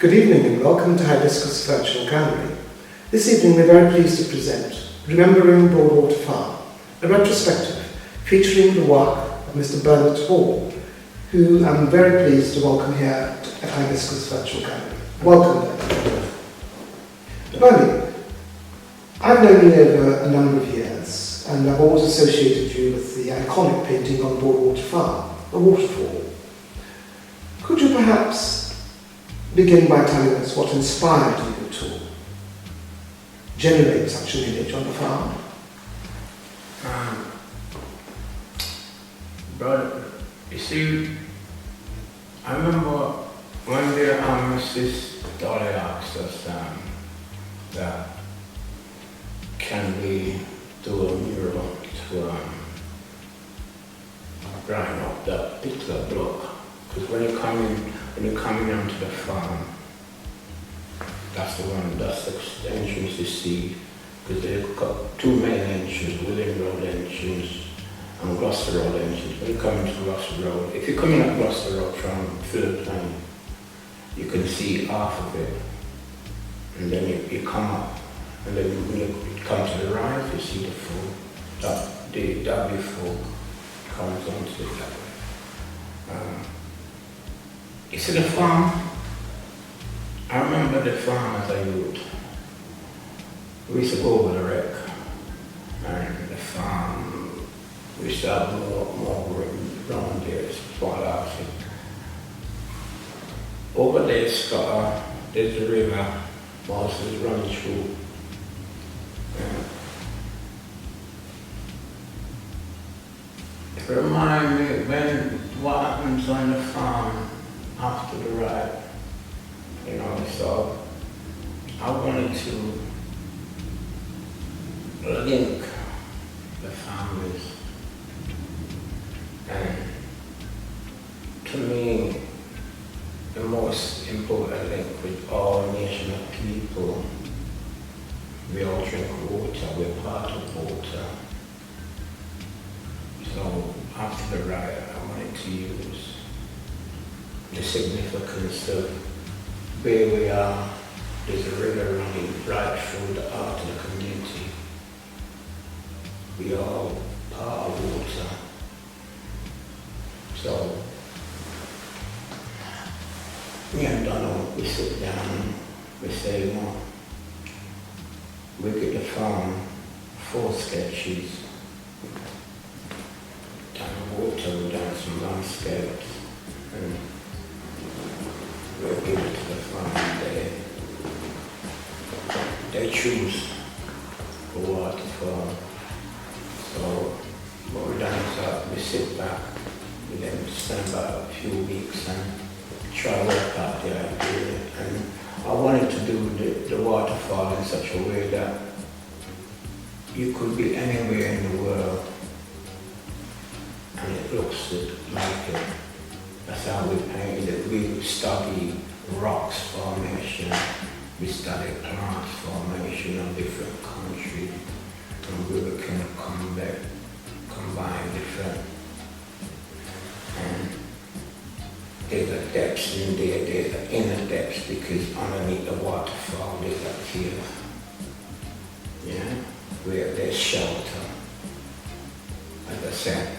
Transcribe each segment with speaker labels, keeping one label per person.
Speaker 1: Good evening and welcome to Hibiscus Virtual Gallery. This evening we're very pleased to present Remembering Broadwater Farm, a retrospective featuring the work of Mr. Bernette Hall, who I'm very pleased to welcome here at Hibiscus Virtual Gallery. Welcome, Bernette. I've known you over a number of years and I've always associated you with the iconic painting on Broadwater Farm, the waterfall. Could you perhaps begin by telling us what inspired you to generate such an image on the farm?
Speaker 2: Brother, you see, I remember one day Mrs. Dolly asked us that can we do a mural to grind up that particular block? Because when you're coming onto the farm, that's the entrance you see, because they've got two main entrances, William Road entrance and Gloucester Road entrance. When you come into Gloucester Road, if you're coming up Gloucester Road from Philip Lane, you can see half of it. And then you come up, and then when you come to the right, you see the full, the W4 comes onto it that way. You see the farm? I remember the farm as a youth. We used to go over the wreck, and the farm, we used to have more around there, it's far out. Over there, there's the river, also is running through. It reminds me when what happens on the farm after the ride, so I wanted to link the families, and to me the most important link with all nation of people. We all drink water, we're part of water. So after the ride I wanted to use the significance of where we are. There's a river running right through the heart of the community. We are all part of water. So, me and Donald, we sit down, we say, we get the farm, 4 sketches. Down the water, we done some landscapes. And we'll give it to the farm. They choose the waterfall. So what we've done is we sit back, we then spend about a few weeks and try to work out the idea. And I wanted to do the waterfall in such a way that you could be anywhere in the world and it looks like it. That's how we painted it. We study rocks formation, we study plants formation of different countries, and we were kind of combine different. And there's a depth in there, there's an inner depth, because underneath the waterfall there's a cave, where there's shelter. As I said,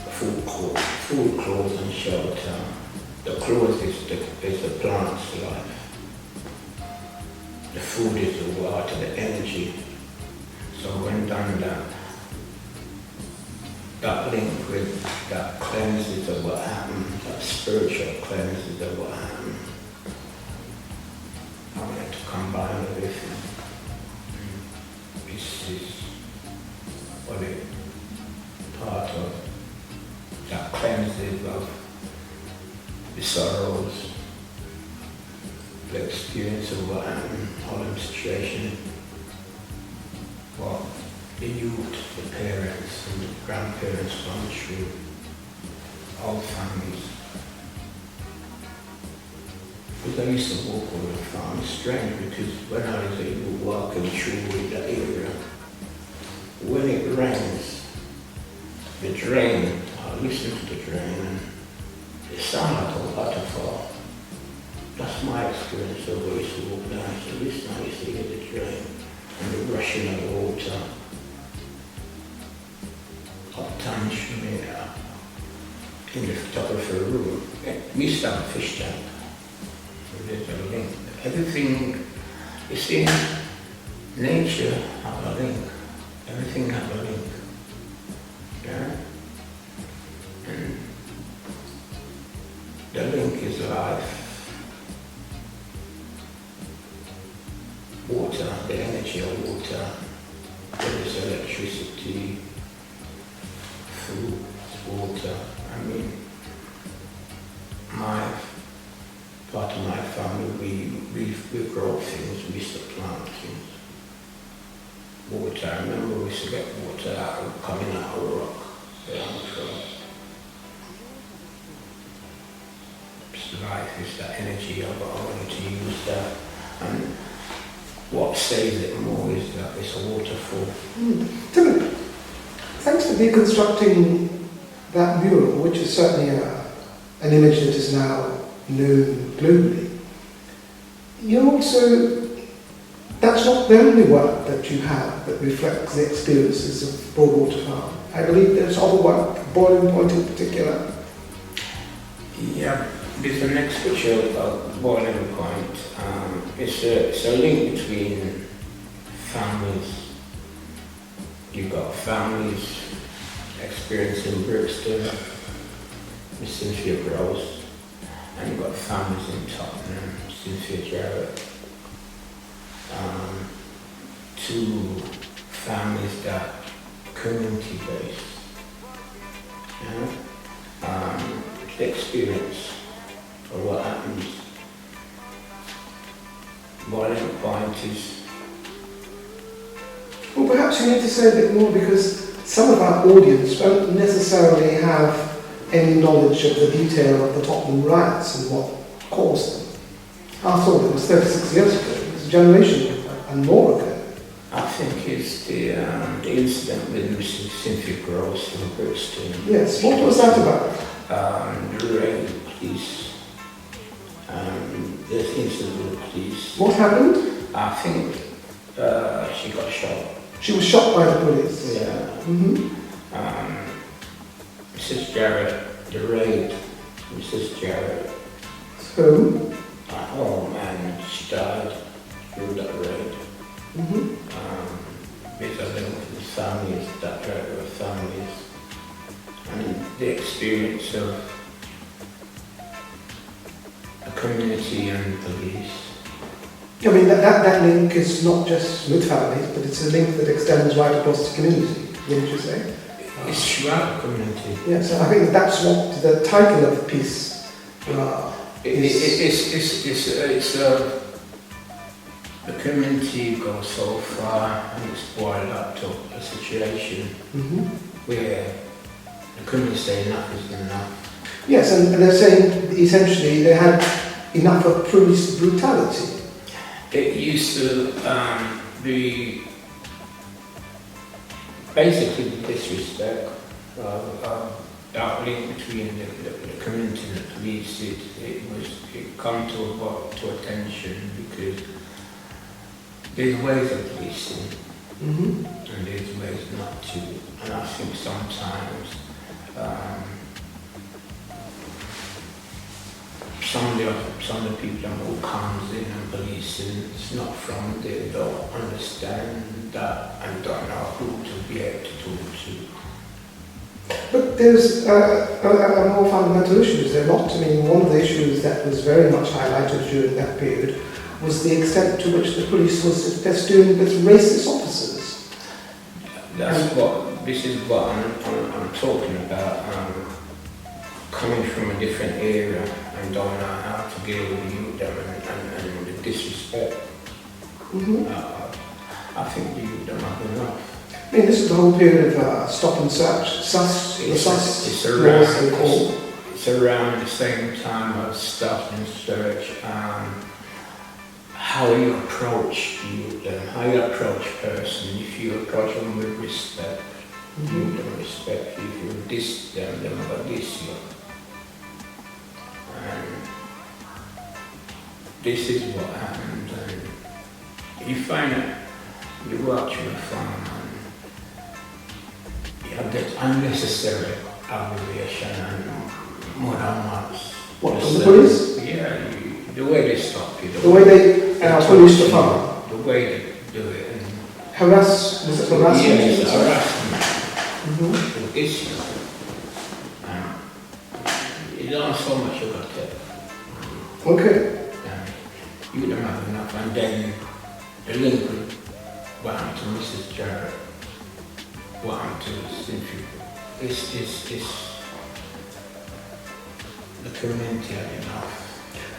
Speaker 2: food, clothes and shelter. The clothes is the plant's life. The food is the water, the energy. So when done that link with that cleanses of what happened, that spiritual cleanses of what happened, I wanted to combine everything. This is what it part of that cleansing of the sorrows, the experience of what happened, all them situation, what the youth, the parents and the grandparents gone through, all families. Because I used to walk on the farm, it's strange because when I was walking through the area, when it rains, the drain, I listen to the drain and it sounds like a waterfall. That's my experience of where I used to walk down. So this night I used to hear the drain and the rushing of the water. Up tank in the photographer room. We used to have a fish tank. So there's a link. Everything, you see, nature has a link. Everything has a link. Yeah? And the link is life. Water, the energy of water, there is electricity, food, water. I mean, part of my family, we grow things, we used to plant things. Water, I remember we used to get water coming out of a rock. Life is that energy of I want to use that. And what saves it more is that it's a waterfall.
Speaker 1: Timothy, thanks for deconstructing that mural, which is certainly an image that is now known globally. You also, that's not the only work that you have that reflects the experiences of Broadwater Farm. I believe there's other work, Boiling Point in particular.
Speaker 2: Yeah, there's an next picture of Boiling Point. It's a link between families. You've got families experiencing Brixton, with Cynthia Gross, and you've got families in Tottenham, Cynthia Jarrett. Two families that community based. Yeah? The experience of what happens. Boiling Point is.
Speaker 1: Well, perhaps you need to say a bit more because some of our audience don't necessarily have any knowledge of the detail of the Tottenham riots and what caused them. After all, it was 36 years ago, it was a generation and more ago.
Speaker 2: I think it's the incident with Mrs. Cynthia Gross in Brixton.
Speaker 1: Yes, what was that about?
Speaker 2: The raid police. There's incident with the police.
Speaker 1: What happened?
Speaker 2: I think she got shot.
Speaker 1: She was shot by the police?
Speaker 2: Yeah.
Speaker 1: Mm-hmm.
Speaker 2: Mrs. Jarrett, the raid, Mrs. Jarrett.
Speaker 1: Who?
Speaker 2: Oh man, she died through that raid.
Speaker 1: Mm-hmm.
Speaker 2: There's a link with the families, that were families, and the experience of a community and police.
Speaker 1: I mean, that link is not just with families, but it's a link that extends right across the community, wouldn't you say?
Speaker 2: It's throughout the community.
Speaker 1: Yes, I think that's what the title of the piece
Speaker 2: It's the community goes so far and it's boiled up to a situation where the community say enough is enough.
Speaker 1: Yes, and they're saying essentially they had enough of police brutality.
Speaker 2: It used to be basically the disrespect that link between the community and the police. It come to attention because there's ways of policing and there's ways not to. And I think sometimes some of the people who comes in and policing, it's not from they don't understand that and don't know who to be able to talk to.
Speaker 1: But there's a more fundamental issue. Is there not? I mean, one of the issues that was very much highlighted during that period was the extent to which the police was festooned with racist officers.
Speaker 2: This is what I'm talking about. Coming from a different area and don't know how to deal with them and disrespect. I think you don't have enough.
Speaker 1: I mean, this is the whole period of stop and search,
Speaker 2: It's around the same time as stop and search. How you approach them, how you approach person. If you approach them with respect, you don't respect. If you diss them, they're gonna diss you. And this is what happens. And you find that you watch on a farm and you get unnecessary aggravation and more than once.
Speaker 1: What, from the police?
Speaker 2: Yeah, the way they stop you.
Speaker 1: The way they police the farm?
Speaker 2: The way they do it. And
Speaker 1: was it harassment?
Speaker 2: Yeah, it's harassment. It's you don't have so much about it.
Speaker 1: Okay.
Speaker 2: You don't have enough, and then the link with what happened to Mrs. Jarrett, what happened to Cynthia. It's the community had enough.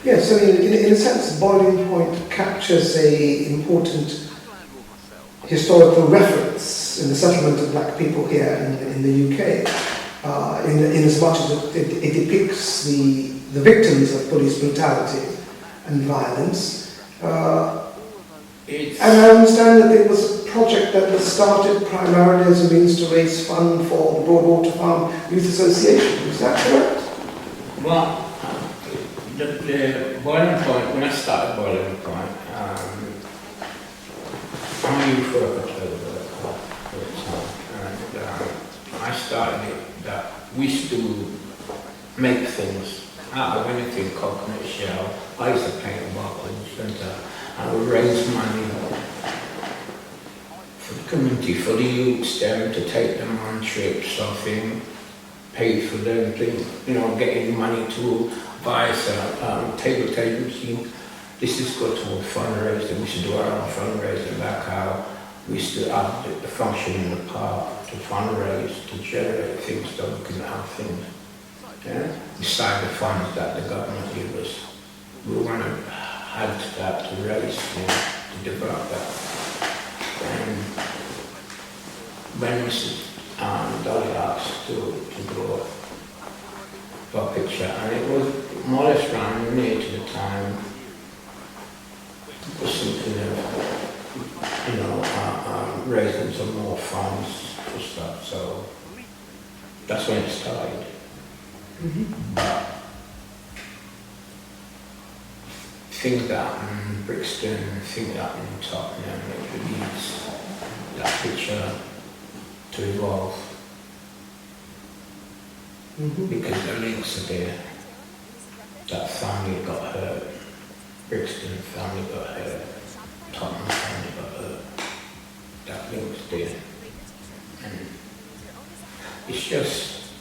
Speaker 1: Yes, I mean, in a sense, Boiling Point captures an important historical reference in the settlement of black people here in the UK, in as much as it depicts the victims of police brutality and violence. And I understand that it was a project that was started primarily as a means to raise funds for the Broadwater Farm Youth Association. Is that correct?
Speaker 2: Well, the Boiling Point, when I started Boiling Point, I'm a youth worker at the time, and I started it that we used to make things out of anything, coconut shell, I used to paint bottles, and we raise money for the community, for the youths, them to take them on trips, something, pay for them to, getting money to buy some table machine. This is go to a fundraiser. We should do our own fundraising, like how we used to have the function in the park to fundraise, to generate things so we can have things. Yeah? Beside the funds that the government gave us, we want to add to that to raise, to develop that. And when Mrs. Dolly asked to draw a picture, and it was more or less around near to the time, it was something of, raising some more funds for stuff, so that's when it started. But things that happen in Brixton, things that happen in Tottenham, it needs that picture to evolve. Because the links are there. That family got hurt, Brixton family got hurt, Tottenham family got hurt. That link's there. And it's just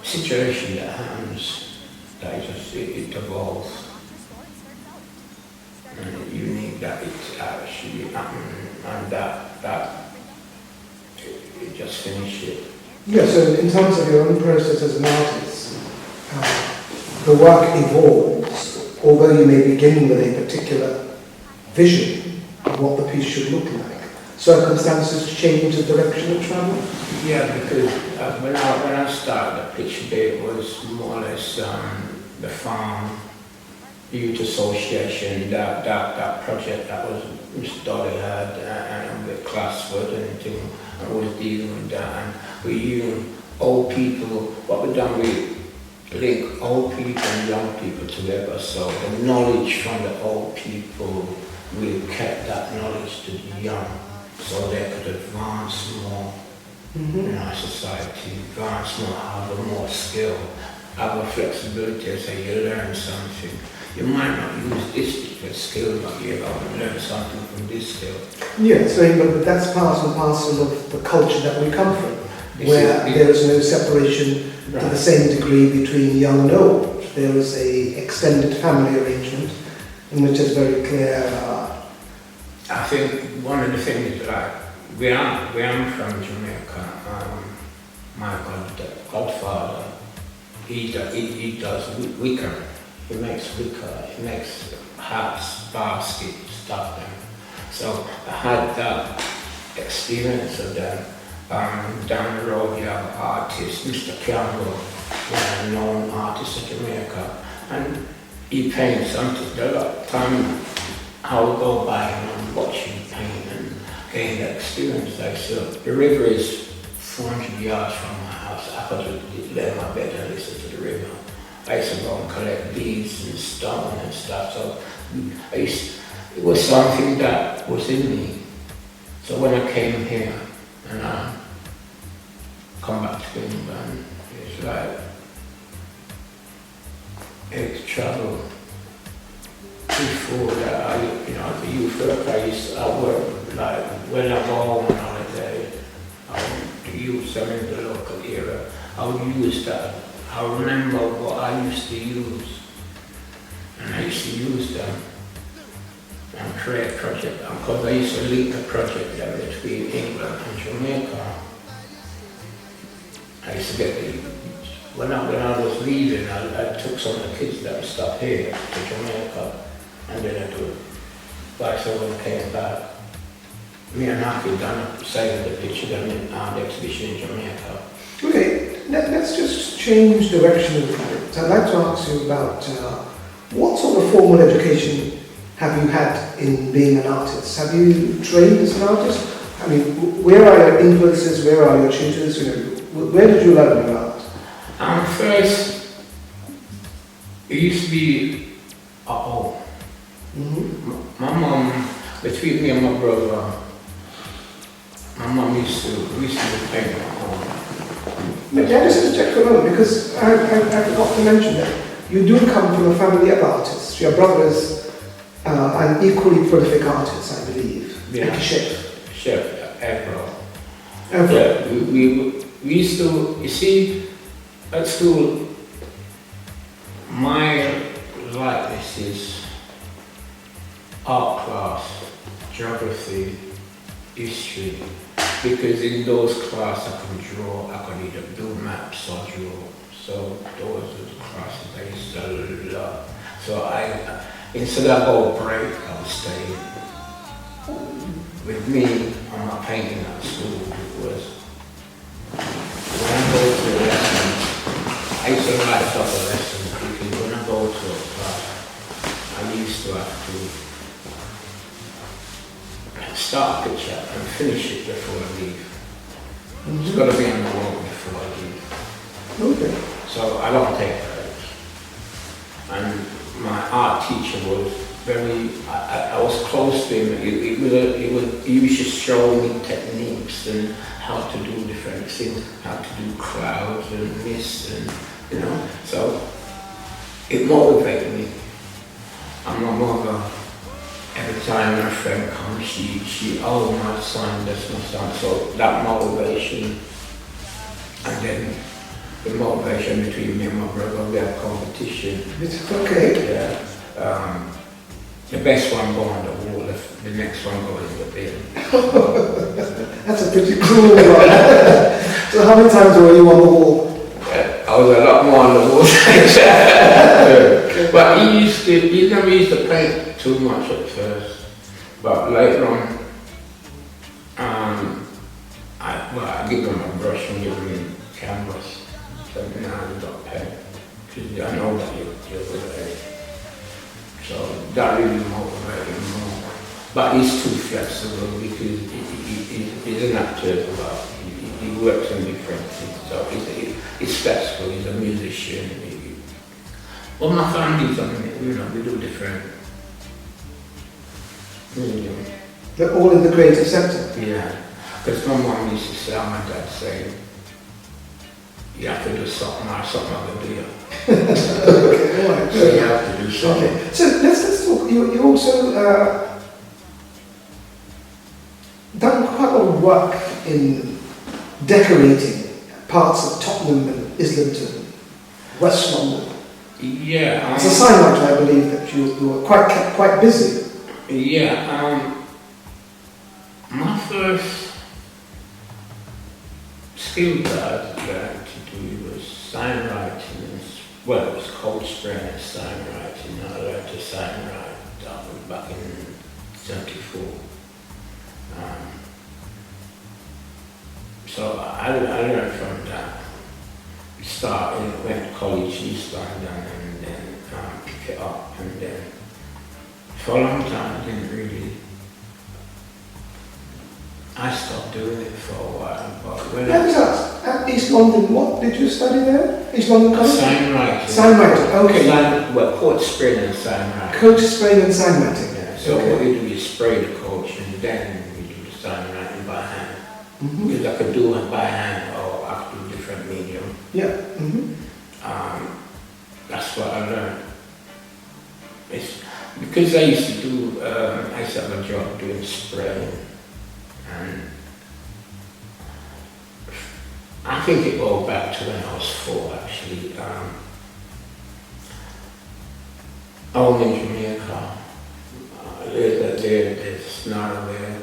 Speaker 2: a situation that happens, that it evolves. And you need that it actually happened, and that it just finished it.
Speaker 1: Yeah, so in terms of your own process as an artist, the work evolves, although you may begin with a particular vision of what the piece should look like. Circumstances change the direction of travel?
Speaker 2: Yeah, because when I started the picture day, it was more or less the farm youth association, that project that was Mr. Dolly had, and with Classford and everything, I was dealing with that, and we used old people. What we done, we link old people and young people together, so the knowledge from the old people, we kept that knowledge to the young, so they could advance more in our society, advance more, have more skill, have a flexibility, so you learn something. You might not use this particular skill, but you learn something from this skill.
Speaker 1: Yes, but that's part and parcel of the culture that we come from, where there is no separation to the same degree between young and old. There is a extended family arrangement in which is very clear.
Speaker 2: I think one of the things that we are from Jamaica. My godfather, he does Wicca. he makes wicker, he makes hats, baskets, stuff them. So I had that experience of them. Down the road, you have an artist, Mr. Campbell, one known artist in Jamaica, and he paints something. There are time I would go by and watch him paint and gain that experience. Like, so the river is 400 yards from my house. I could lay in my bed and listen to the river. I used to go and collect beads and stone and stuff. So it was something that was in me. So when I came here and I come back to England, it's like it's travel. Before that, as a youth worker, I work like when I go on holiday, I would use them in the local area. I would use that. I remember what I used to use, and I used to use them and create projects. Because I used to link the project there between England and Jamaica. I used to get when I was leaving, I took some of the kids that were stuck here to Jamaica. And then I do it. But so when I came back, me and Happy done saving the picture done in the exhibition in Jamaica.
Speaker 1: Okay, let's just change direction a little bit. I'd like to ask you about what sort of formal education have you had in being an artist? Have you trained as an artist? I mean, where are your influences? Where are your tutors? Where did you learn about art?
Speaker 2: First, it used to be at home. My mom, between me and my brother, my mom used to paint at home.
Speaker 1: But yeah, just check for a moment, because I forgot to mention that you do come from a family of artists. Your brother is an equally prolific artist, I believe.
Speaker 2: Yeah.
Speaker 1: Like a chef.
Speaker 2: Chef, April.
Speaker 1: Okay.
Speaker 2: Yeah, we used to, you see, at school, my likeness is art class, geography, history, because in those classes I could draw, I could either build maps or draw. So those are the classes I used to love. So instead of go break, I would stay. With me, on my painting at school, it was when I go to a lesson, I used to write up a lesson because when I go to a class, I used to have to start a picture and finish it before I leave. It's got to be on the wall before I leave.
Speaker 1: Okay.
Speaker 2: So I don't take breaks. And my art teacher was very, I was close to him. He used to show me techniques and how to do different things, how to do clouds and mist and, so it motivated me. And my mother, every time my friend comes, she, oh my son, that's my son. So that motivation, and then the motivation between me and my brother, we have competition.
Speaker 1: It's okay.
Speaker 2: Yeah. The best one go on the wall, the next one goes in the bin.
Speaker 1: That's a pretty cool one. So how many times were you on the wall?
Speaker 2: I was a lot more on the wall. But he never used to paint too much at first. But later on, I give him a brush and give him a canvas. So now you got paint. Because I know that you're good at it. So that really motivated him more. But he's too flexible because he's an actor as well. He works on different things. So he's flexible, he's a musician. Well, my family's we do different.
Speaker 1: They're all in the creative sector?
Speaker 2: Yeah. Because my mom used to say, my dad saying, you have to do something or something will do you.
Speaker 1: Okay, all right.
Speaker 2: So you have to do something.
Speaker 1: Okay. So let's talk. You also done quite a lot of work in decorating parts of Tottenham and Islington, West London.
Speaker 2: Yeah.
Speaker 1: It's a sign, I believe, that you were quite busy.
Speaker 2: Yeah. My first skill that I learned to do was sign writing. Well, it was code spread. spraying and sign writing. I learned to sign write back in 74. So I learned from that. Went to college, East London, and then pick it up, and then for a long time I didn't really. I stopped doing it for a while, but when
Speaker 1: at East London, what did you study there? East London College?
Speaker 2: sign writing.
Speaker 1: Sign writing, okay.
Speaker 2: Coach spraying and sign writing.
Speaker 1: Coach spraying and sign writing.
Speaker 2: Yeah. So what we do is spray the coach, and then we do the sign writing by hand.
Speaker 1: Mm-hmm.
Speaker 2: Because I could do it by hand, or I could do different medium.
Speaker 1: Yeah. Mm-hmm.
Speaker 2: That's what I learned. It's because I used to do. I used to have a job doing spraying, and I think it goes back to when I was 4 actually. I was in Jamaica. There's a scenario where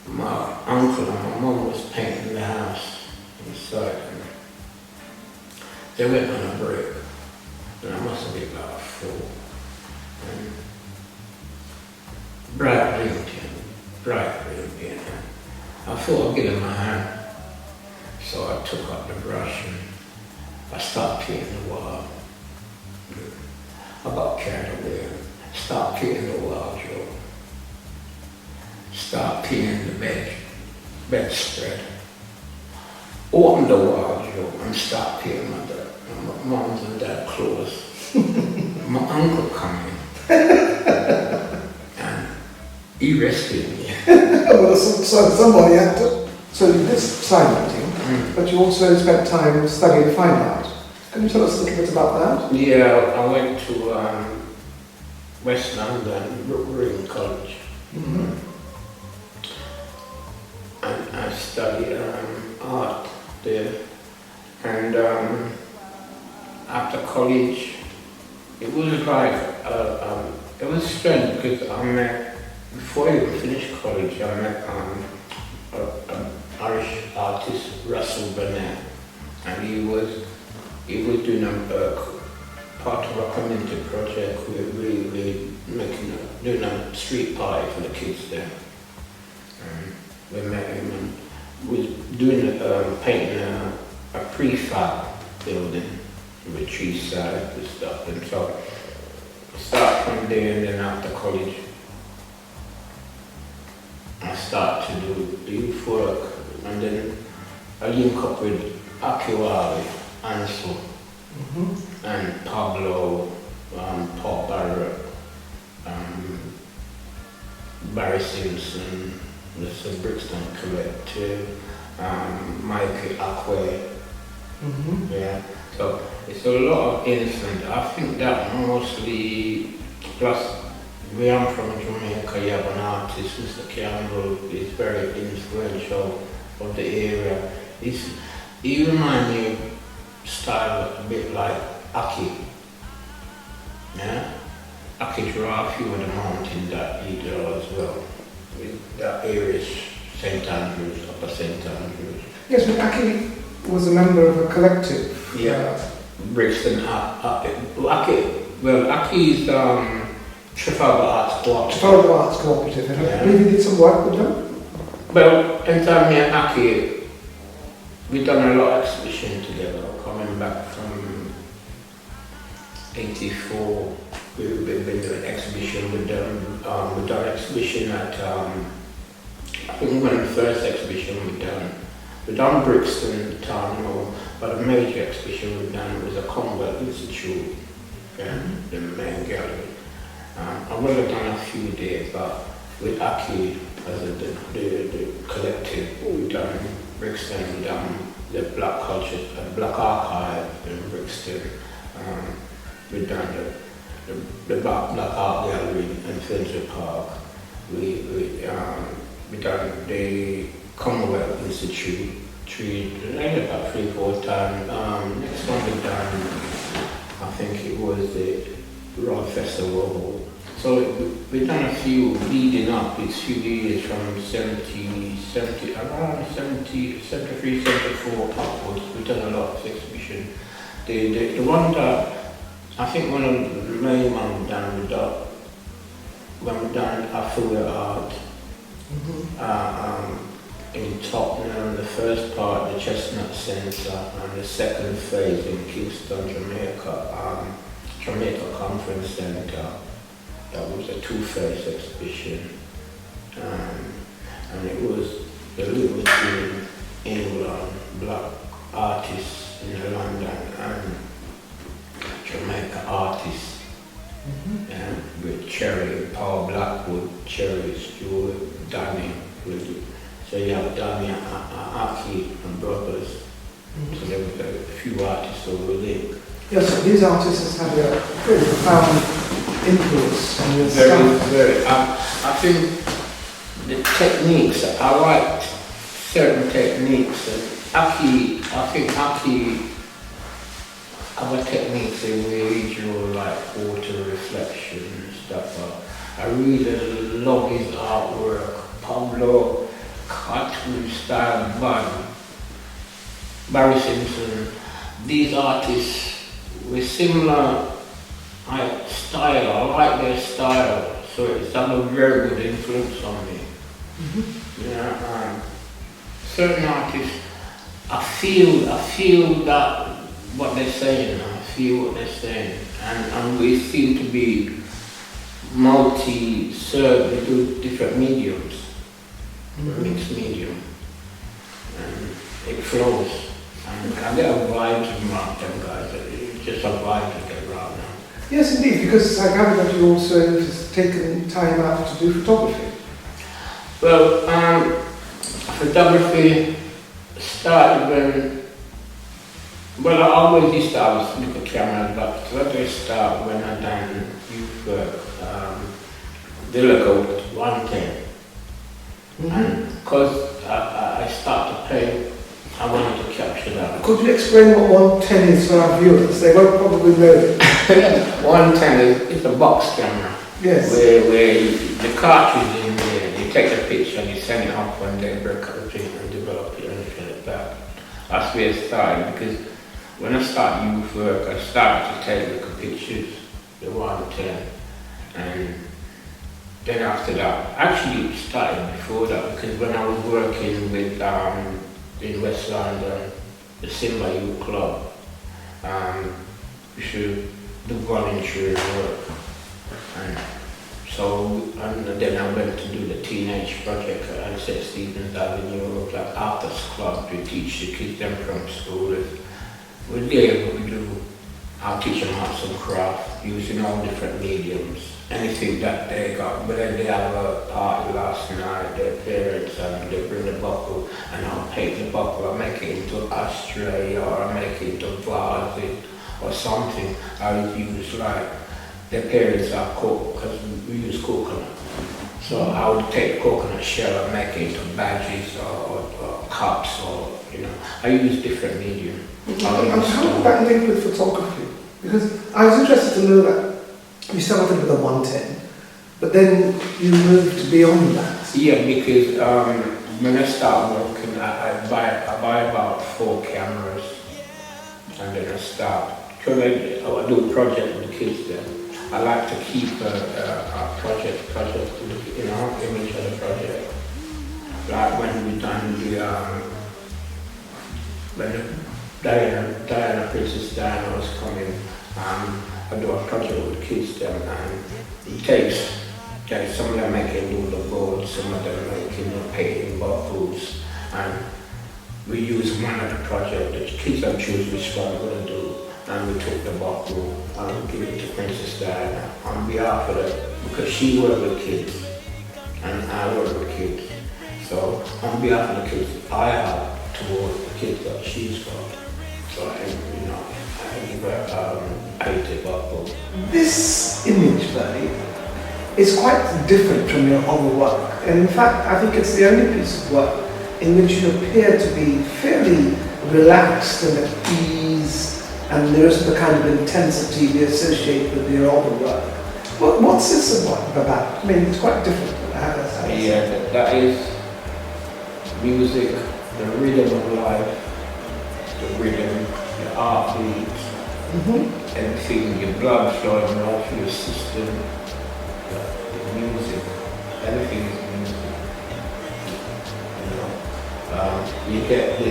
Speaker 2: my uncle and my mum was painting the house inside, and they went on a break, and I must have been about 4. And bright green paint. I thought I'd get in my hand. So I took up the brush and I started painting the wall. I got carried away. Started painting the wardrobe. Started painting the bedspread. Opened the wardrobe and started painting my mom's and dad's clothes. My uncle came in and he rescued me.
Speaker 1: Well, so somebody had to. So you did sign writing, but you also spent time studying fine art. Can you tell us a little bit about that?
Speaker 2: Yeah, I went to West London, Broadwater College.
Speaker 1: Mm-hmm.
Speaker 2: And I studied art there. And after college, it was like, it was strange because I met, before I even finished college, I met an Irish artist, Russell Bernette, and he was doing a part of a community project where we doing a street party for the kids there. We met him and was doing painting a prefab building with tree sides and stuff, and so I started from there, and then after college I started to do youth work, and then I linked up with Akiwali, Ansel, and Pablo, Paul Barrett, Barry Simpson, Mr. Brixton Collective, Mikey Akwe. Yeah, so it's a lot of influence. I think that mostly, plus where I'm from Jamaica, you have an artist, Mr. Campbell, is very influential of the area. He reminds me of style a bit like Aki. Yeah? Aki draw a few of the mountains that he draw as well. That area is St. Andrews, Upper St. Andrews.
Speaker 1: Yes, but Aki was a member of a collective.
Speaker 2: Yeah. Brixton Aki is Trafalgar Arts Cooperative.
Speaker 1: Trafalgar Arts Cooperative. And I believe you did some work with them?
Speaker 2: Well, in time me and Aki, we've done a lot of exhibition together, coming back from 84. We've been doing exhibition with them. We've done exhibition at, I think one of the first exhibition we've done Brixton Town Hall, but a major exhibition we've done was a Commonwealth Institute, the main gallery. I would have done a few days, but with Aki as the collective, we've done Brixton, we've done the Black Culture, Black Archive in Brixton, we've done the Black Art Gallery in Finsbury Park, we've done the Commonwealth Institute, about 3-4 times. Next one we've done, I think it was the Royal Festival. So we've done a few leading up these few years from around 73, 74 upwards. We've done a lot of exhibition. The one that I think one of the main ones we done with that, when we done Afro art, in Tottenham, the first part, the Chestnut Centre, and the second phase in Kingston, Jamaica, Jamaica Conference Centre. That was a two-phase exhibition. And it was the link between England, black artists in London, and Jamaica artists, with Cherry, Paul Blackwood, Cherry, Stewart, Danny. So you have Danny, Aki, and brothers. So there were a few artists over there.
Speaker 1: Yes, so these artists have had a very profound influence on your
Speaker 2: Very. I think the techniques, I liked certain techniques. Aki, I think Aki, other techniques in where you draw like water reflection and stuff. I really love his artwork. Pablo, cartoon style, Barry Simpson. These artists with similar style. I like their style, so it's had a very good influence on me. Certain artists, I feel that what they're saying. I feel what they're saying, and we seem to be multi-served. We do different mediums, mixed medium, and it flows. And I get a vibe from them guys. It's just a vibe to get around now.
Speaker 1: Yes, indeed, because I gather that you also have taken time out to do photography.
Speaker 2: Well, photography started when, I always used to have a little camera, but photography started when I done youth work, Delacote 110. And because I started to paint, I wanted to capture that.
Speaker 1: Could you explain what 110 is for our viewers? They won't probably know it.
Speaker 2: 110 is a box camera.
Speaker 1: Yes.
Speaker 2: Where the cartridge in there, you take a picture and you send it off and then break up the print and develop it and fill it back. That's where it started, because when I started youth work, I started to take little pictures, the 110, and then after that, actually it started before that, because when I was working with in West London, the Simba Youth Club, we should do voluntary work. And then I went to do the teenage project at St. Stephen's Avenue, like after club to teach the kids them from school. We're there, we do, I'll teach them how some craft using all different mediums. Anything that they got, whether they have a party last night, their parents, they bring the bottle, and I'll paint the bottle, I'll make it into ashtray, or I'll make it into vase, or something. I'll use like, their parents are cook, because we use coconut. So I would take coconut shell and make it into badges or cups, or, I use different medium.
Speaker 1: And how did that link with photography? Because I was interested to know that you started with a 110, but then you moved beyond that.
Speaker 2: Yeah, because when I start working, I buy about 4 cameras, and then I start. Because I do a project with the kids then. I like to keep a project, image of the project. Like when we done when Princess Diana was coming, I do a project with kids then, and it takes, some of them making noodle boards, some of them making painting bottles, and we use one of the project, the kids have choose which one we're going to do, and we took the bottle and give it to Princess Diana on behalf of her, because she worked with kids, and I work with kids. So on behalf of the kids, I have towards the kids that she's got. So I give her painted bottle.
Speaker 1: This image, Bernie, is quite different from your other work. And in fact, I think it's the only piece of work in which you appear to be fairly relaxed and at ease, and there isn't the kind of intensity we associate with your other work. What's this about? I mean, it's quite different.
Speaker 2: Yeah, that is music, the rhythm of life, the rhythm, the art beats, Everything, your blood flowing right through your system, the music, everything is music. You get the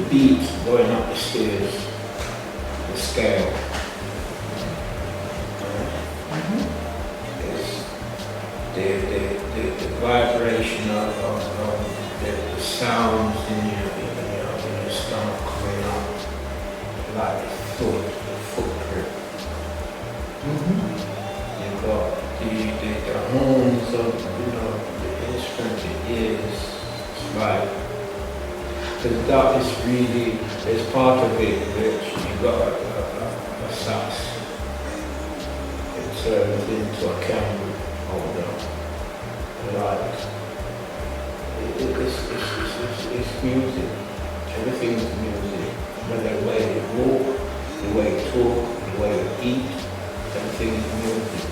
Speaker 2: beat going up the stairs, the scale. The vibration of the sounds in your stomach coming up like a footprint. You've got the horns of the instrument, it is like, because that is really, there's part of it which you got a sax. It turns into a candle holder. Like, it's music. Everything's music. Whether the way you walk, the way you talk, the way you eat, everything is music.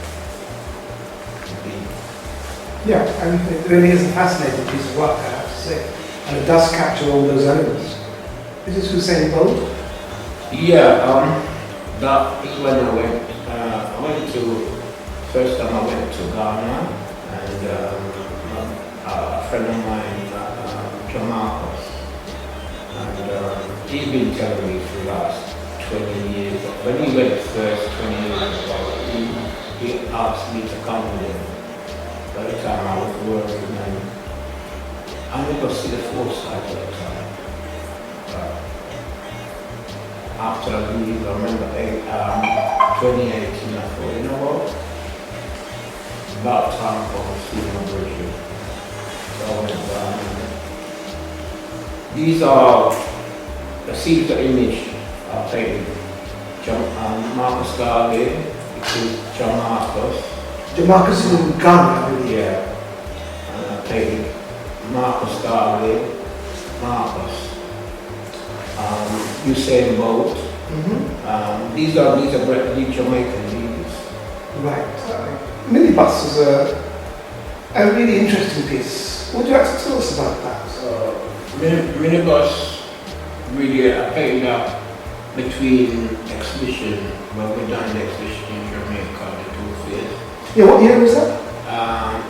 Speaker 1: Yeah, and it really is a fascinating piece of work, I have to say. And it does capture all those elements. Is this Usain Bolt?
Speaker 2: Yeah, that is when first time I went to Ghana, and a friend of mine, John Marcos, and he's been telling me for the last 20 years. When he went first 20 years ago, he asked me to come with him. By the time I was working, and I never see the foresight at the time. After I leave, I remember 2018, I thought, you know what? About time for a student version. So these are the seeds of image I painted. Marcus Garvey, which is John Marcus.
Speaker 1: John Marcus is in Ghana, I believe.
Speaker 2: Yeah. And I painted Marcus Garvey, Marcus. Usain Bolt. These are the Jamaican leaders.
Speaker 1: Right. Minibus is a really interesting piece. Would you like to tell us about that?
Speaker 2: Minibus, really, I painted that between exhibition, when we done the exhibition in Jamaica, the 2 years.
Speaker 1: Yeah, what year was that?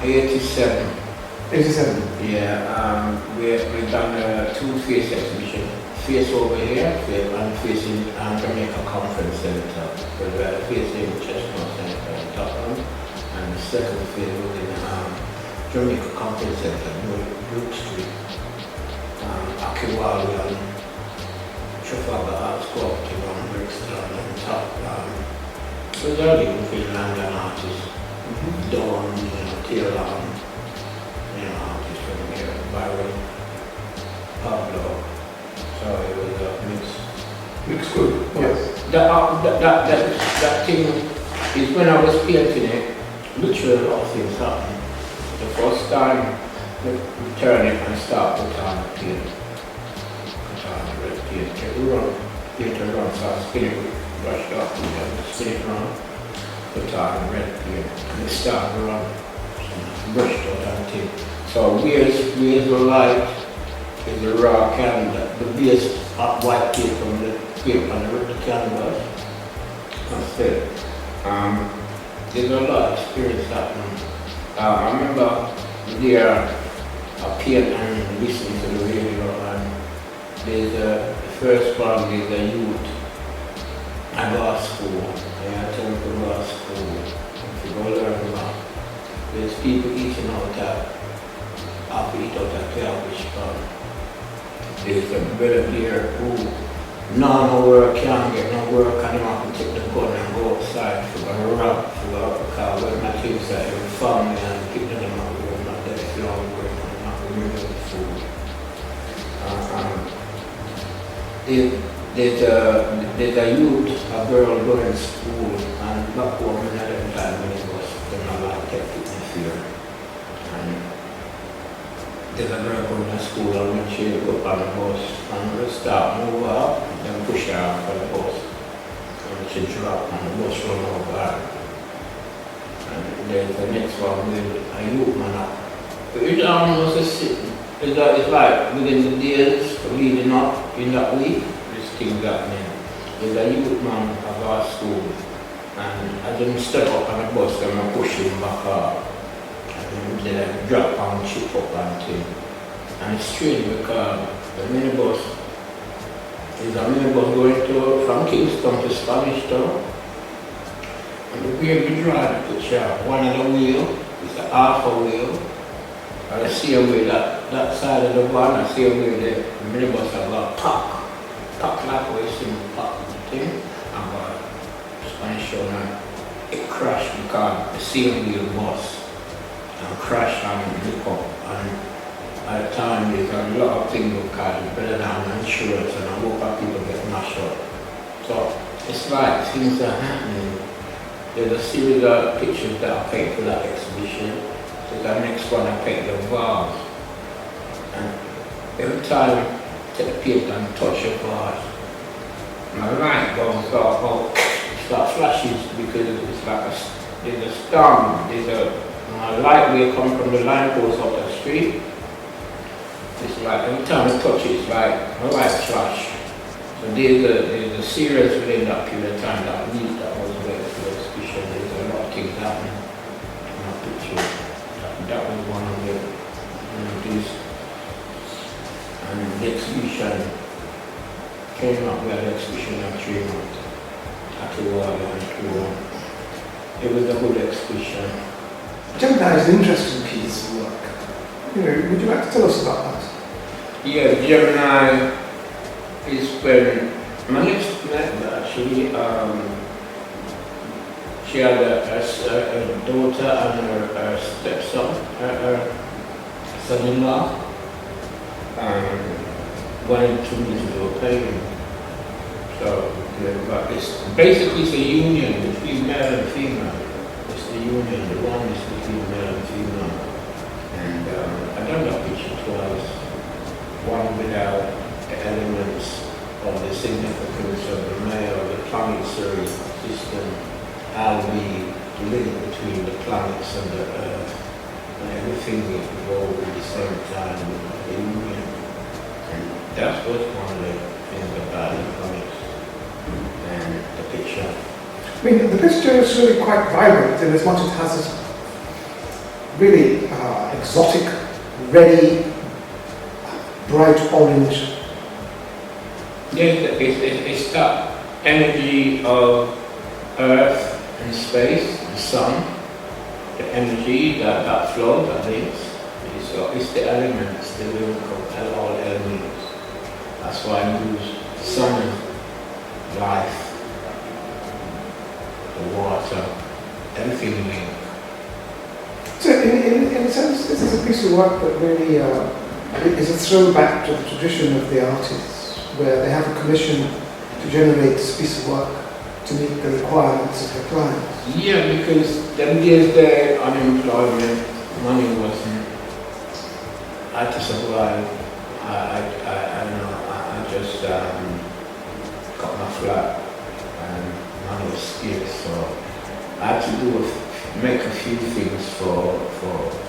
Speaker 2: 87.
Speaker 1: 87?
Speaker 2: Yeah, we done a 2-phase exhibition. Face over here, and facing Jamaica Conference Center. So we had a face in Chestnut Center in Tottenham, and the second phase was in Jamaica Conference Center, Brook Street, Akiwali, and Trafalgar Arts Cooperative on Brixton and top. So there you can feel London artists, Dawn, Taylor, artists from here, Byron, Pablo. So it was a mixed group.
Speaker 1: Yes.
Speaker 2: That thing is when I was painting it, literally a lot of things happened. The first time we turn it and start put on the paint. Put on the red paint. Paint around, start spinning, brushed up and then spin it around, put on the red paint. And it started around, brushed out and thing. So where's the light? Is the raw canvas, the base of white paint from the paper on the canvas. Instead, there's a lot of experience happening. I remember there I paint and listening to the radio, and there's the first one is the youth. I go to school, I tell them to go to school, to go learn about. There's people eating out that, after eat out that garbage can. There's a brother there who no work, can't get no work, and he have to take the gun and go outside to go rob, because when my kids are in family and pick them up, we're not there for long, we're not remember the food. There's a youth, a girl going to school, and back home in that time when it was, they're not like kept it in fear. There's a girl going to school, and when she go up on the bus, and we start move up, then push her off on the bus. And she drop, and the bus run over her. And there's the next one with a youth man up. But it almost is sitting. It's like within the days leading up in that week, this thing happening. is a youth man of our school, and I didn't step up on the bus and I push him back up. And then drop and chip up and thing. And it's strange because the minibus is a minibus going from Kingston to Spanish Town. And the way we drive the picture, one of the wheel is a half a wheel. And I see a way that side of the van, I see a way the minibus has got pack like way some pack thing. And Spanish Town, and it crashed because the same wheel bus and crashed and look up. And at the time, there's a lot of things because it's better than insurance, and I hope that people get mashed up. So it's like things are happening. There's a series of pictures that I paint for that exhibition. So the next one I paint the vase. And every time I take the paint and touch a vase, my light bulb start flashes because it's like there's a storm, my light will come from the line post up the street. It's like every time I touch it, it's like a light flash. So there's a series within that period of time, that week that I was there for the exhibition. There's a lot of things happening in that picture. That was one of the these. And the exhibition came up, we had the exhibition at 3 months. At the Wall and it was a good exhibition.
Speaker 1: Gemini is an interesting piece of work. Would you like to tell us about that?
Speaker 2: Yeah, Gemini is when my next met actually, she had a daughter and her stepson, her son-in-law, wanted to me to do a painting. So, but it's basically it's a union between male and female. It's the union, the one is between male and female. And I've done that picture twice. One without the elements of the significance of the male, the planetary system, how we link between the planets and the Earth, and everything evolved at the same time with the union. And that was one of the things about the comics and the picture.
Speaker 1: I mean, the picture is really quite vibrant in as much as it has this really exotic, reddy, bright orange.
Speaker 2: Yes, it's that energy of Earth and space, the sun, the energy that flows, that links. It's the elements, the link of all elements. That's why I use sun and life, the water, everything linked.
Speaker 1: So in a sense, this is a piece of work that really is a throwback to the tradition of the artists, where they have a commission to generate this piece of work to meet the requirements of their clients.
Speaker 2: Yeah, because them days there, unemployment, money wasn't. I had to survive. I just got my flat and money was scarce, so I had to make a few things for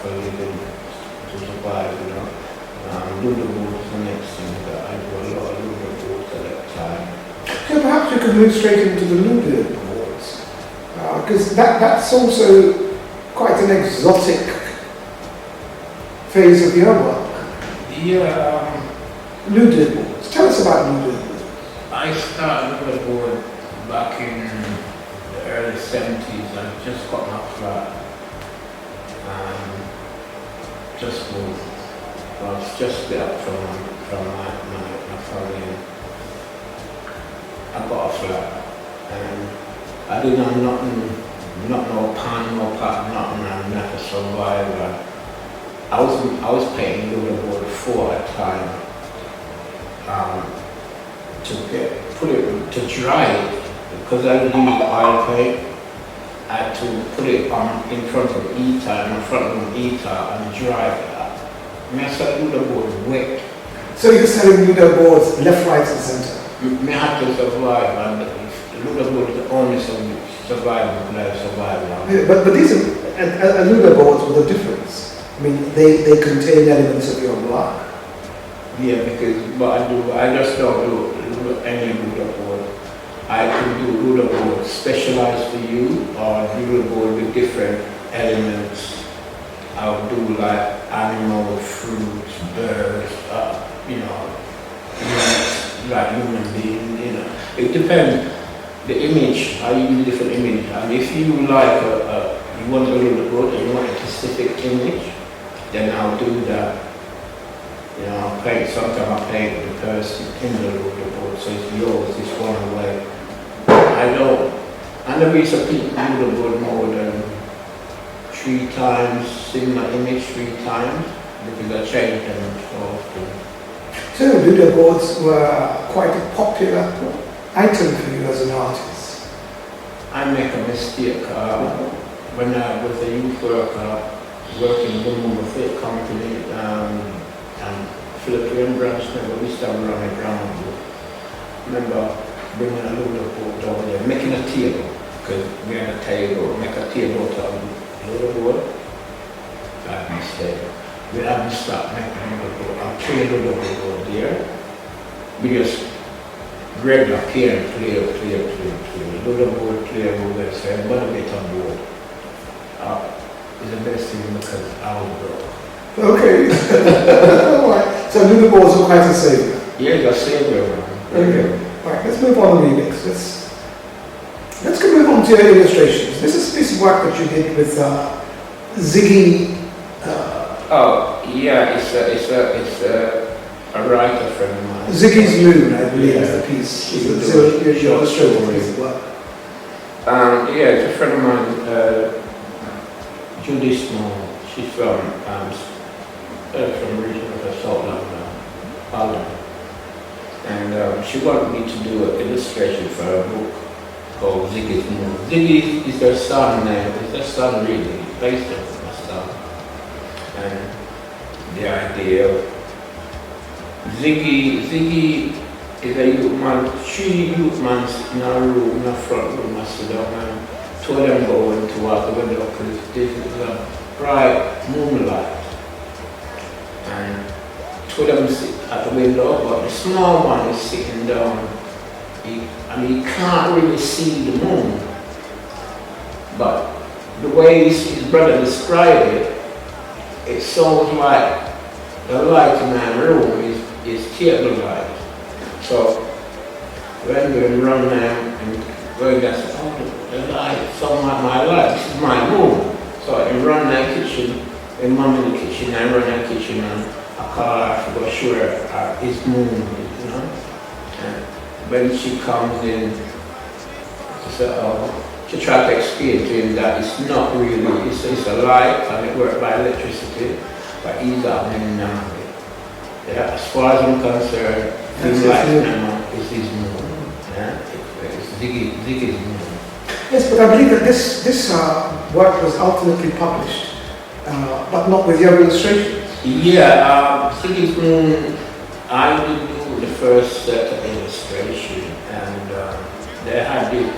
Speaker 2: living, to survive, Ludo was the next thing that I do a lot of Ludo boards at that time.
Speaker 1: So perhaps you could move straight into the Ludo boards, because that's also quite an exotic phase of your work.
Speaker 2: Yeah.
Speaker 1: Ludo boards. Tell us about Ludo boards.
Speaker 2: I started Ludo board back in the early 70s. I just got my flat and just moved. I was just split up from my family. I got a flat and I didn't have nothing, not no pan, no pot, nothing, and not to survive. I was paying Ludo board 4 at a time to dry it, because I didn't use oil paint. I had to put it on in front of heater, in front of the heater, and dry it. I said Ludo board wet.
Speaker 1: So you're selling Ludo boards left, right, and centre?
Speaker 2: I had to survive, and Ludo board is the only survival that I survived now.
Speaker 1: Yeah, but these are Ludo boards with a difference. I mean, they contain elements of your block.
Speaker 2: Yeah, because what I do, I just don't do any Ludo board. I can do ruler board specialized for you, or ruler board with different elements. I'll do like animal, fruits, birds, like human being, It depends. The image, I use different image. And if you like you want a ruler board and you want a specific image, then I'll do that. I'll paint, sometimes I paint the person in the ruler board, so it's yours, it's one away. I never used to paint ruler board more than 3 times, similar image 3 times, because I change them so often.
Speaker 1: So ruler boards were quite a popular item for you as an artist.
Speaker 2: I make a mistake. When I was a youth worker, working in the Movement Fit Company, Philippine branch, we used to run a ground. Remember bringing a ruler board down there, making a table, because we had a table, make a table out of ruler board. Bad mistake. We haven't stopped making ruler board. I'm trained ruler board there. We just regular clear. Ruler board clear over, so everybody get on board. It's the best thing because I was broke.
Speaker 1: Okay. Alright. So ruler boards are quite a savior.
Speaker 2: Yeah, you're a savior, man.
Speaker 1: Okay. Right, let's move on to remix. Let's go move on to your illustrations. This is a piece of work that you did with Ziggy.
Speaker 2: It's a writer friend of mine.
Speaker 1: Ziggy's Moon, I believe, is the piece. It's your illustrated piece of work.
Speaker 2: It's a friend of mine, Judy Small. She's from region of Salt Lake, Holland. And she wanted me to do an illustration for a book called Ziggy's Moon. Ziggy is their son name. It's their son really, based on my son. And the idea of Ziggy is a youth man, 3 youth men in a room, in a front room, I sit down and 2 of them go into walk the window because this is a bright moonlight. And 2 of them sit at the window, but the small one is sitting down. He can't really see the moon. But the way his brother described it, it sounds like the light in my room is table light. So when we run down and going down, the light, somewhat my light, this is my room. So I run that kitchen, and mom in the kitchen, I run that kitchen and I call her to go show her his moon, And when she comes in, she tried to explain to him that it's not really, it's a light and it works by electricity, but he's out in now. Yeah, as far as I'm concerned, his light now is his moon. Yeah, it's Ziggy's moon.
Speaker 1: Yes, but I believe that this work was ultimately published, but not with your illustrations.
Speaker 2: Yeah, Ziggy's moon, I did do the first set of illustration, and they had it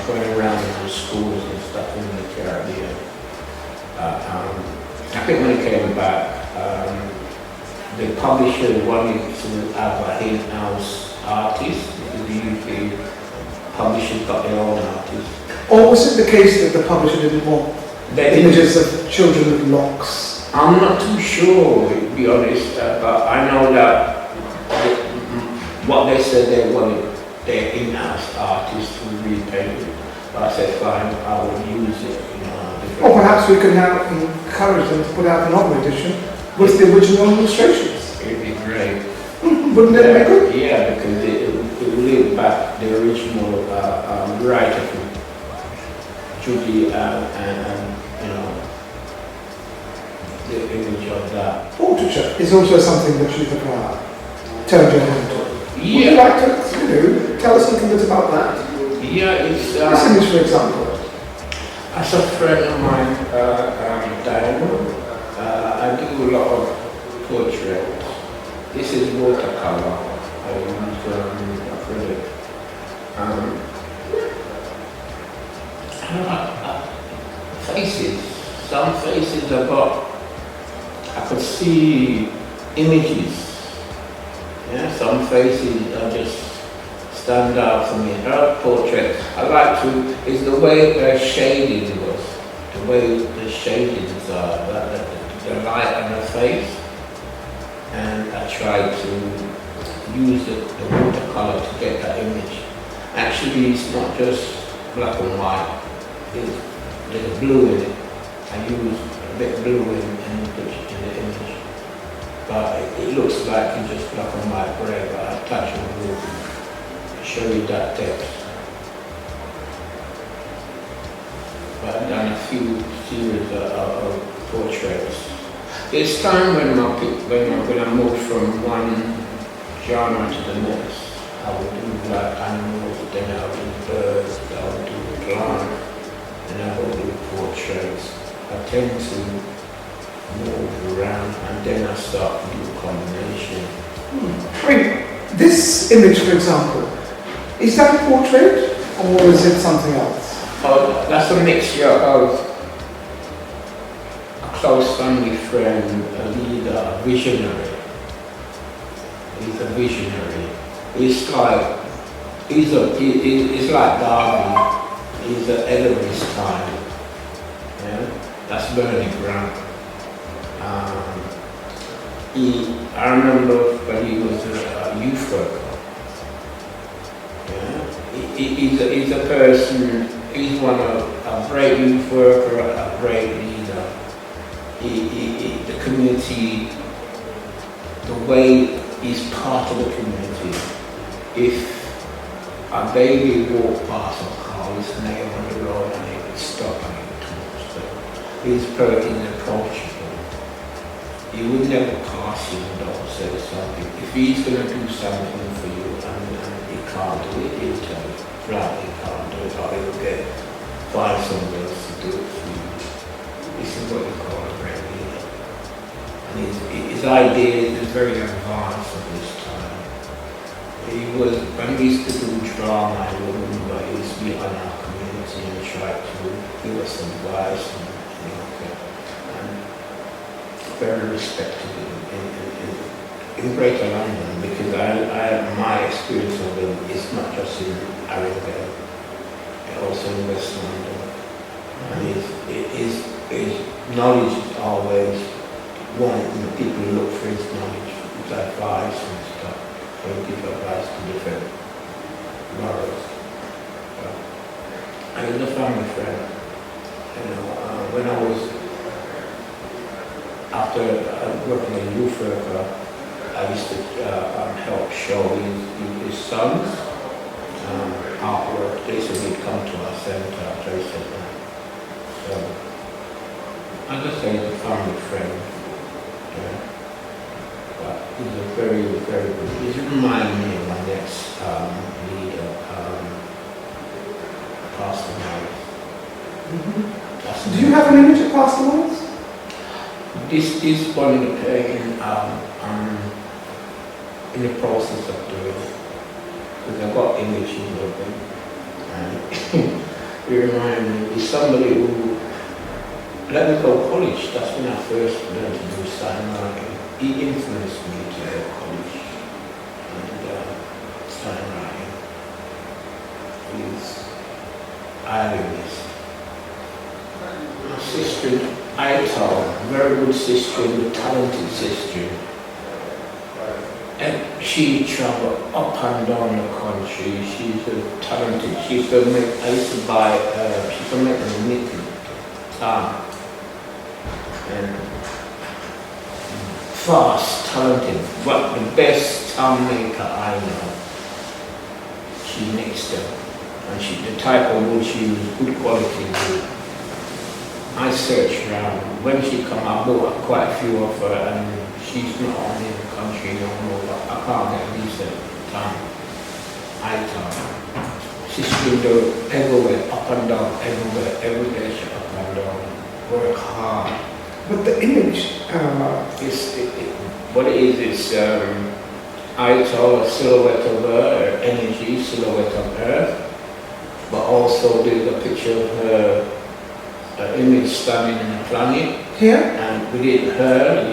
Speaker 2: going around in the schools and stuff in the Caribbean. I think when it came back, the publisher wanted to have a in-house artist, because the UK publishers got their own artists.
Speaker 1: Or was it the case that the publisher didn't want images of children with locks?
Speaker 2: I'm not too sure, to be honest, but I know that what they said they wanted their in-house artist to repaint it. But I said, fine, I will use it.
Speaker 1: Or perhaps we could now encourage them to put out another edition with the original illustrations.
Speaker 2: It'd be great.
Speaker 1: Wouldn't it be good?
Speaker 2: Yeah, because it will live back the original writer from Judy and the image of that.
Speaker 1: Portraiture is also something that you've turned your hand to.
Speaker 2: Yeah.
Speaker 1: Would you like to tell us a little bit about that?
Speaker 2: Yeah, it's...
Speaker 1: this image, for example.
Speaker 2: As a friend of mine, Diana, I do a lot of portraits. This is watercolor. I use acrylic. Faces. Some faces I got. I could see images. Yeah, some faces are just stand out for me. Her portrait, I like to, is the way her shading was, the way the shadings are, the light on her face. And I tried to use the watercolor to get that image. Actually, it's not just black and white, there's blue in it. I used a bit of blue in the image. But it looks like it's just black and white grey, but I touch on blue to show you that depth. But I've done a few series of portraits. It's time when I moved from one genre to the next. I would do like animals, then I would do birds, I would do plants, and I would do portraits. I tend to move around and then I start to do a combination.
Speaker 1: I mean, this image, for example, is that a portrait or is it something else?
Speaker 2: Oh, that's a mixture of a close family friend, a leader, a visionary. He's a visionary. It's like Darwin. He's ahead of his time. Yeah? That's Bernette Hall. I remember when he was a youth worker. Yeah? He's a person. He's a great youth worker, a great leader. The community, the way he's part of the community. If a baby walked past a car with his name on the road and he would stop and he would talk. So he's very approachable. He would never pass you without saying something. If he's going to do something for you and he can't do it, he'll tell you. Right, he can't do it, or he'll find someone else to do it for you. This is what you call a great leader. And his ideas are very advanced at this time. When we used to do drama, I remember he used to be on our community and try to give us advice and very respected in Greater London, because my experience of him is not just in Arundel, also in West London. And his knowledge is always wanting people to look for his knowledge, his advice and stuff. Give advice to different morals. I was a family friend. When I was after working in youth worker, I used to help show his sons artwork. They said he'd come to our center, Trace Center. So I just say he's a family friend. Yeah. He's a very, very good. He's reminding me of my next leader, Pastor Miles.
Speaker 1: Mm-hmm. Do you have an image of Pastor Miles?
Speaker 2: This one in the process of doing, because I've got images of him, and he reminded me, he's somebody who let me go to college. That's when I first learned to do sign writing. He influenced me to go to college and sign writing. He's Irish. My sister, Aitol, very good sister, a talented sister. And she traveled up and down the country. She's talented. I used to buy, she used to make a knitting. And fast, talented, but the best maker I know. She makes them, and the type of wood she used, good quality wood. I searched around. When she come, I bought quite a few of her, and she's not on in the country no more. I can't get a decent time. I can't. She's been doing everywhere, up and down, everywhere she up and down. Work hard.
Speaker 1: But the image,
Speaker 2: what it is, I saw a silhouette of her, energy, silhouette of Earth, but also there's a picture of her image standing in the planet.
Speaker 1: Here?
Speaker 2: And within her,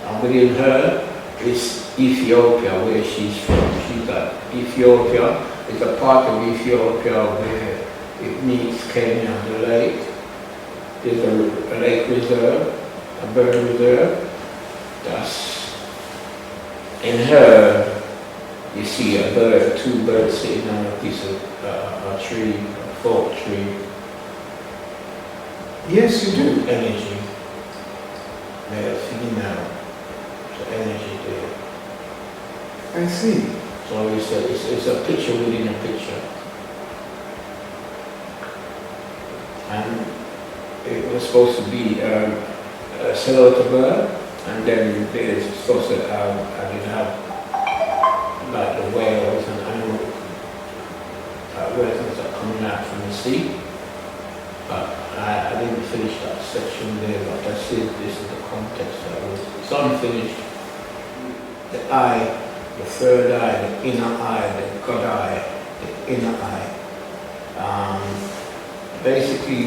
Speaker 2: and within her is Ethiopia, where she's from. She's at Ethiopia, It's a part of Ethiopia where it meets Kenya, the lake. There's a lake reserve, a bird reserve. That's in her. You see a bird, two birds sitting on a piece of a tree, a fork tree.
Speaker 1: Yes, you do.
Speaker 2: Energy. Male, female. So energy there.
Speaker 1: I see.
Speaker 2: So it's a picture within a picture. And it was supposed to be a silhouette bird, and then there's supposed to have like the whales and animal whales that are coming out from the sea. But I didn't finish that section there, but I said this is the context that was. It's unfinished. The eye, the third eye, the inner eye, the God eye, the inner eye. Basically,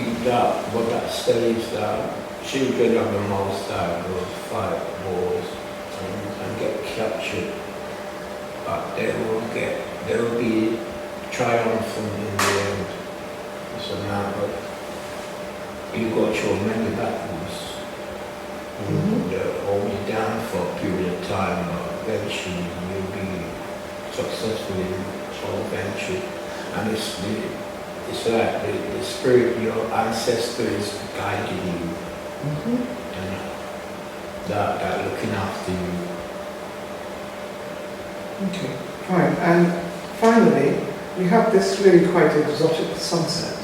Speaker 2: what that says that children of the Most High will fight wars and get captured. But they will be triumphant in the end. So now, but you go through many battles. They're only down for a period of time, but eventually you'll be successful in all venture. And it's like the spirit, your ancestor is guiding you. And that looking after you.
Speaker 1: Okay, fine. And finally, we have this really quite exotic sunset.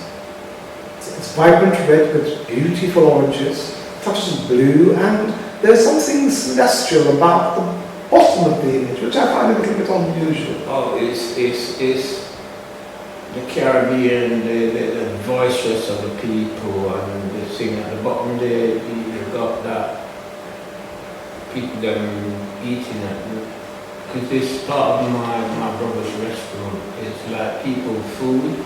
Speaker 1: It's vibrant red with beautiful oranges, touches of blue, and there's something celestial about the bottom of the image, which I find a little bit unusual.
Speaker 2: Oh, it's the Caribbean, the voices of the people, and the thing at the bottom there, you've got that people them eating at. Because this part of my brother's restaurant is like people, food,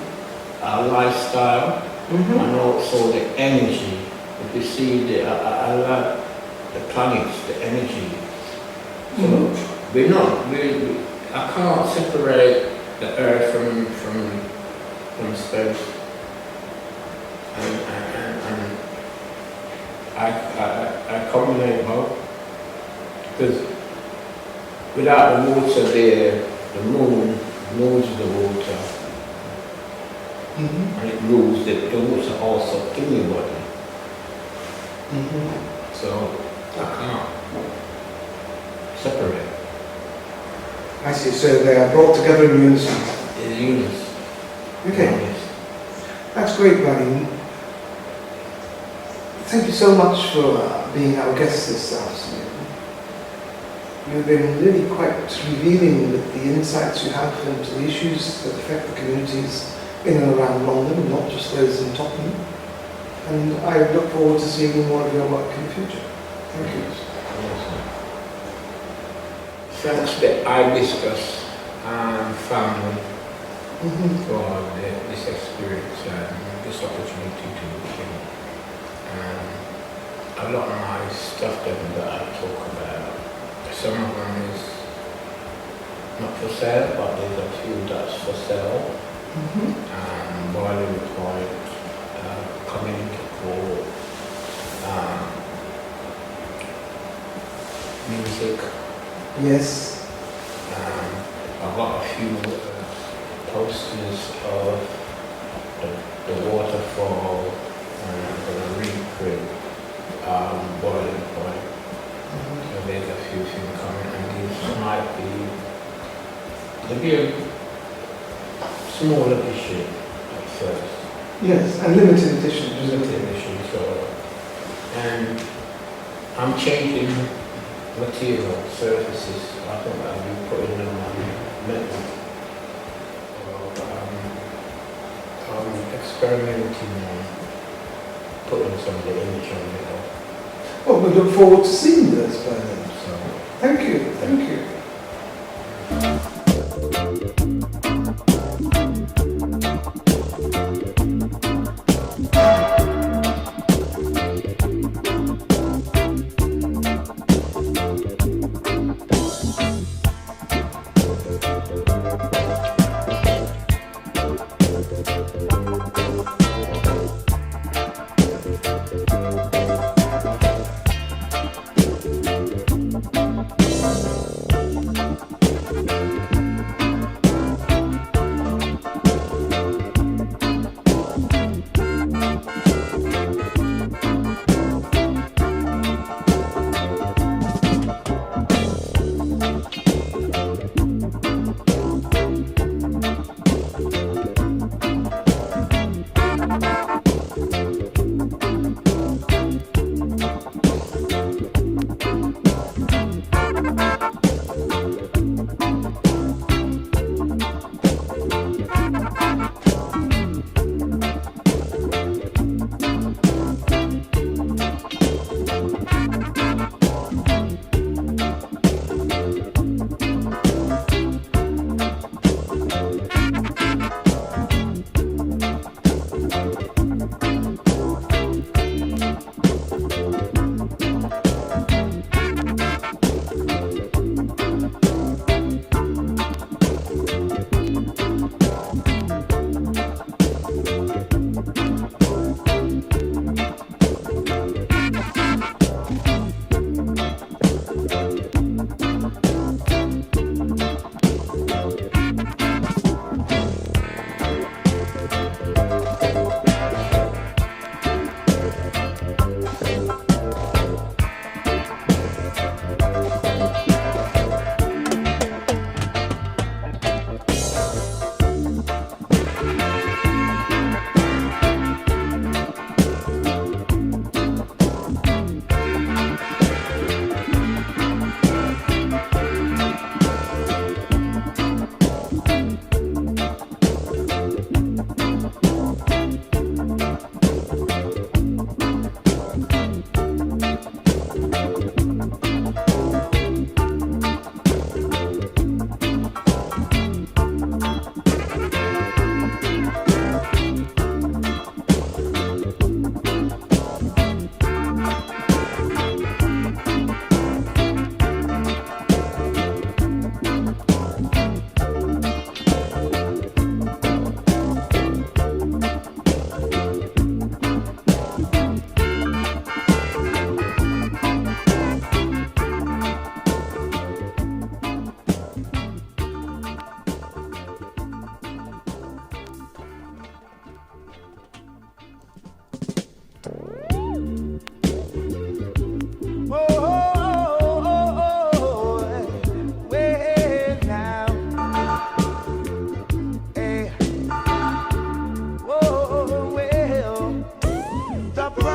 Speaker 2: our lifestyle, and also the energy. If you see, I like the planets, the energy. So I can't separate the earth from space. And I combine both. Because without the water there, the moon moves the water. And it moves the water also in your body. So I can't separate.
Speaker 1: I see, so they are brought together in unison.
Speaker 2: In unison.
Speaker 1: Okay, that's great, Ryan. Thank you so much for being our guest this afternoon. You've been really quite revealing with the insights you have into the issues that affect the communities in and around London, not just those in Tottenham. And I look forward to seeing more of your work in the future. Thank you.
Speaker 2: Thanks to Hibiscus family for this experience and this opportunity to share. A lot of my stuff that I talk about, some of them is not for sale, but there's a few that's for sale. Boiling Point, community hall, music.
Speaker 1: Yes.
Speaker 2: I've got a few posters of the waterfall, and I'm going to reprint Boiling Point. So there's a few things coming, and these might be, there'll be a smaller issue at first.
Speaker 1: Yes, and limited edition.
Speaker 2: Limited edition, so. And I'm changing material, surfaces. I think I'll be putting them on metal. I'm experimenting on putting some of the image on metal.
Speaker 1: Well, we look forward to seeing those by then.
Speaker 2: So,
Speaker 1: Thank you, thank you.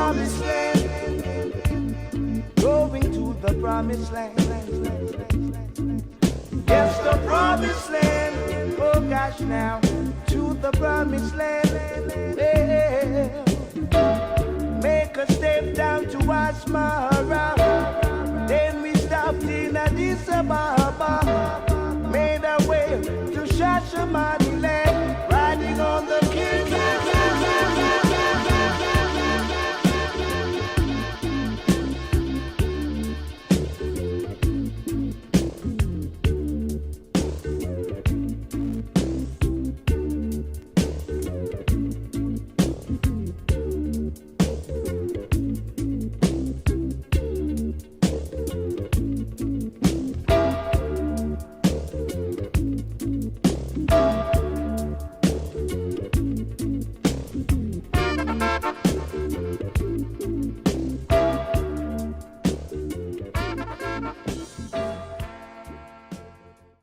Speaker 3: promised land, going to the promised land. Yes, the promised land, oh gosh now, to the promised land. Yeah.